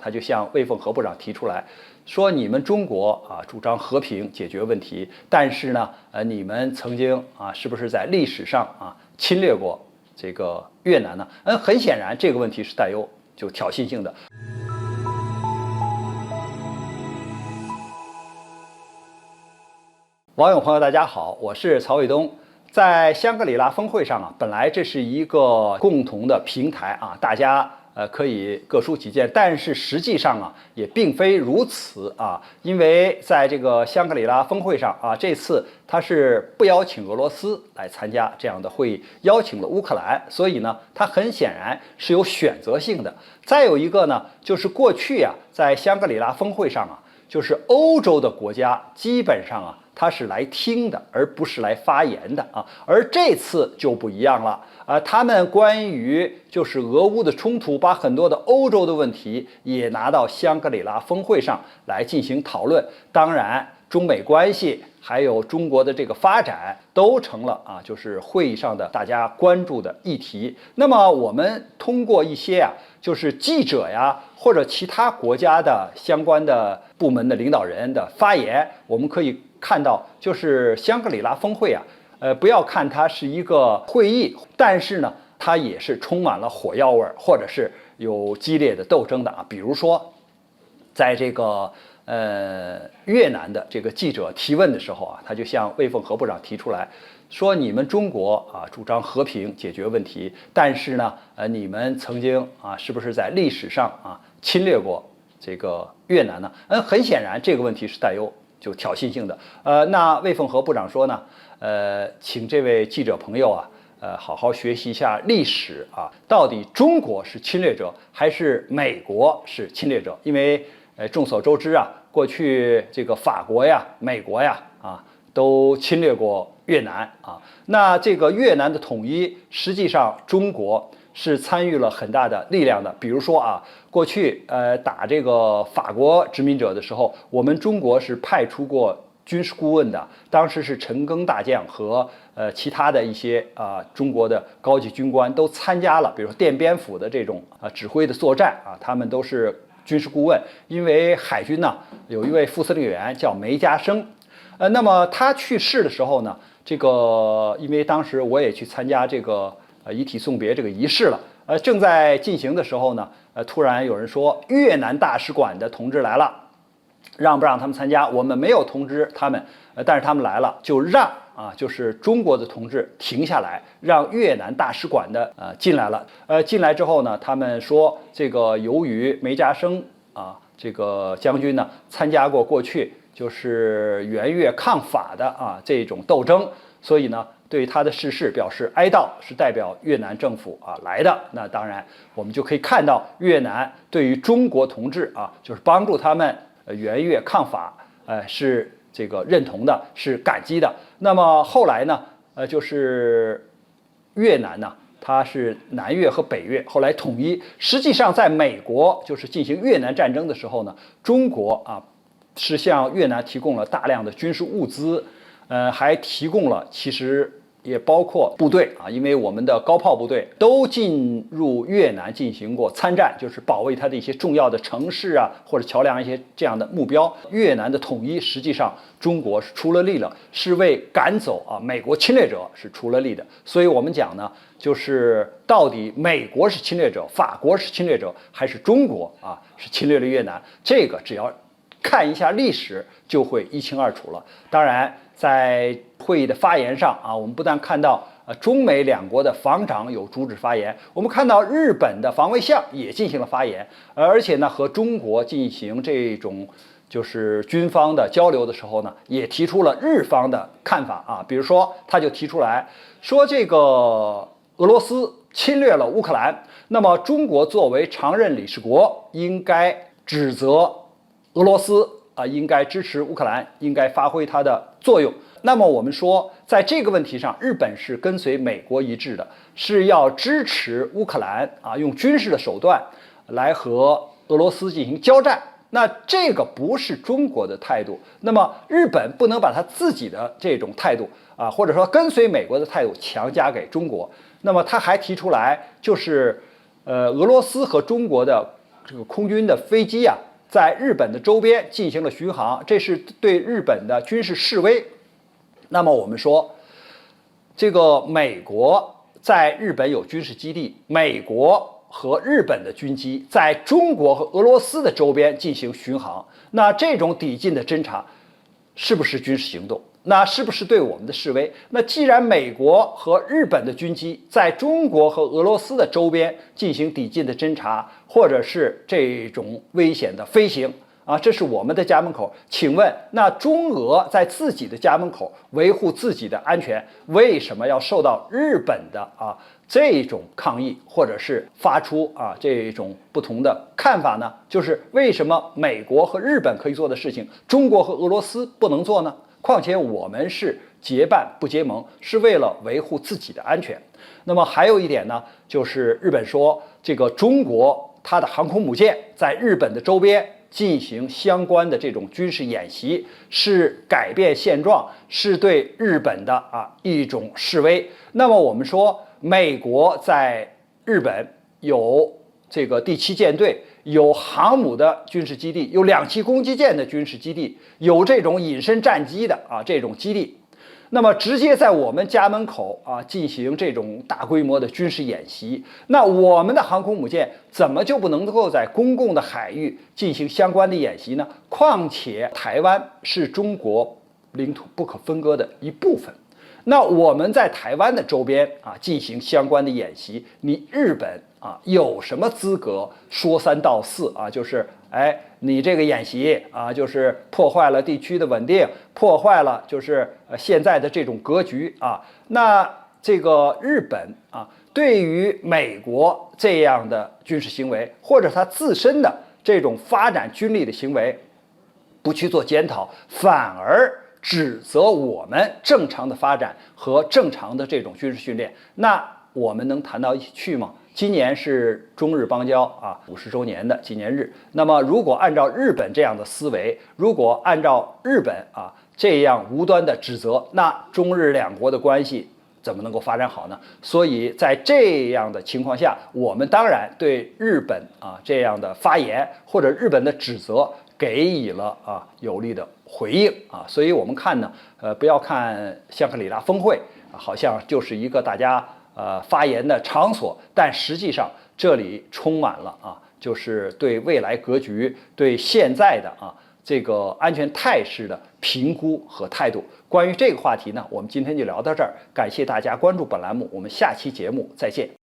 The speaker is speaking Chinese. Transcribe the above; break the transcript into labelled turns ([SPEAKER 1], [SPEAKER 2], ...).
[SPEAKER 1] 他就向魏凤和部长提出来，说你们中国啊主张和平解决问题，但是呢，你们曾经啊是不是在历史上啊侵略过这个越南呢？很显然这个问题是带有就挑衅性的。网友朋友大家好，我是曹卫东。在香格里拉峰会上啊，本来这是一个共同的平台啊，大家可以各抒己见，但是实际上啊也并非如此啊，因为在这个香格里拉峰会上啊，这次他是不邀请俄罗斯来参加这样的会议，邀请了乌克兰，所以呢，它很显然是有选择性的。再有一个呢，就是过去啊，在香格里拉峰会上啊，就是欧洲的国家基本上啊，他是来听的，而不是来发言的啊。而这次就不一样了啊，他们关于就是俄乌的冲突，把很多的欧洲的问题也拿到香格里拉峰会上来进行讨论。当然，中美关系还有中国的这个发展都成了啊，就是会议上的大家关注的议题。那么我们通过一些啊，就是记者呀，或者其他国家的相关的部门的领导人的发言，我们可以看到，就是香格里拉峰会啊，不要看它是一个会议，但是呢，它也是充满了火药味儿，或者是有激烈的斗争的啊。比如说，在这个越南的这个记者提问的时候啊，他就向魏凤和部长提出来，说你们中国啊主张和平解决问题，但是呢，你们曾经啊是不是在历史上啊侵略过这个越南呢？很显然这个问题是带有就挑衅性的。那魏凤和部长说呢，请这位记者朋友啊，好好学习一下历史啊，到底中国是侵略者还是美国是侵略者？因为众所周知啊，过去这个法国呀、美国呀啊都侵略过越南啊。那这个越南的统一，实际上中国是参与了很大的力量的。比如说啊，过去打这个法国殖民者的时候，我们中国是派出过军事顾问的，当时是陈赓大将和其他的一些中国的高级军官都参加了，比如说奠边府的这种指挥的作战啊，他们都是军事顾问。因为海军呢有一位副司令员叫梅家生，那么他去世的时候呢，这个因为当时我也去参加这个遗体送别这个仪式了，正在进行的时候呢，突然有人说越南大使馆的同志来了，让不让他们参加？我们没有通知他们，但是他们来了，就让就是中国的同志停下来，让越南大使馆的进来了。进来之后呢，他们说这个由于梅家生这个将军呢参加过过去就是援越抗法的这种斗争，所以呢对他的逝世表示哀悼，是代表越南政府来的。那当然我们就可以看到越南对于中国同志就是帮助他们援越抗法是这个认同的，是感激的。那么后来呢就是越南呢它是南越和北越后来统一，实际上在美国就是进行越南战争的时候呢，中国是向越南提供了大量的军事物资，还提供了其实也包括部队因为我们的高炮部队都进入越南进行过参战，就是保卫它的一些重要的城市或者桥梁一些这样的目标。越南的统一实际上中国是出了力了，是为赶走美国侵略者是出了力的。所以我们讲呢，就是到底美国是侵略者，法国是侵略者，还是中国是侵略了越南？这个只要看一下历史就会一清二楚了。当然在会议的发言上我们不但看到中美两国的防长有主旨发言，我们看到日本的防卫相也进行了发言，而且呢和中国进行这种就是军方的交流的时候呢，也提出了日方的看法比如说他就提出来说，这个俄罗斯侵略了乌克兰，那么中国作为常任理事国应该指责俄罗斯应该支持乌克兰，应该发挥它的作用。那么我们说在这个问题上，日本是跟随美国一致的，是要支持乌克兰用军事的手段来和俄罗斯进行交战。那这个不是中国的态度，那么日本不能把他自己的这种态度或者说跟随美国的态度强加给中国。那么他还提出来，就是俄罗斯和中国的这个空军的飞机啊，在日本的周边进行了巡航，这是对日本的军事示威。那么我们说，这个美国在日本有军事基地，美国和日本的军机在中国和俄罗斯的周边进行巡航，那这种抵近的侦察是不是军事行动？那是不是对我们的示威？那既然美国和日本的军机在中国和俄罗斯的周边进行抵近的侦察，或者是这种危险的飞行啊，这是我们的家门口。请问，那中俄在自己的家门口维护自己的安全，为什么要受到日本的这种抗议，或者是发出这种不同的看法呢？就是为什么美国和日本可以做的事情，中国和俄罗斯不能做呢？况且我们是结伴不结盟，是为了维护自己的安全。那么还有一点呢，就是日本说这个中国它的航空母舰在日本的周边进行相关的这种军事演习，是改变现状，是对日本的一种示威。那么我们说，美国在日本有这个第7舰队，有航母的军事基地，有2栖攻击舰的军事基地，有这种隐身战机的这种基地。那么直接在我们家门口进行这种大规模的军事演习，那我们的航空母舰怎么就不能够在公共的海域进行相关的演习呢？况且台湾是中国领土不可分割的一部分，那我们在台湾的周边进行相关的演习，你日本有什么资格说3道4就是你这个演习就是破坏了地区的稳定，破坏了就是现在的这种格局那这个日本对于美国这样的军事行为，或者它自身的这种发展军力的行为，不去做检讨，反而指责我们正常的发展和正常的这种军事训练，那我们能谈到一起去吗？今年是中日邦交50周年的纪念日。那么，如果按照日本这样的思维，如果按照日本这样无端的指责，那中日两国的关系怎么能够发展好呢？所以在这样的情况下，我们当然对日本这样的发言或者日本的指责给予了有力的回应所以我们看呢，不要看香格里拉峰会好像就是一个大家发言的场所，但实际上这里充满了就是对未来格局、对现在的这个安全态势的评估和态度。关于这个话题呢，我们今天就聊到这儿，感谢大家关注本栏目，我们下期节目再见。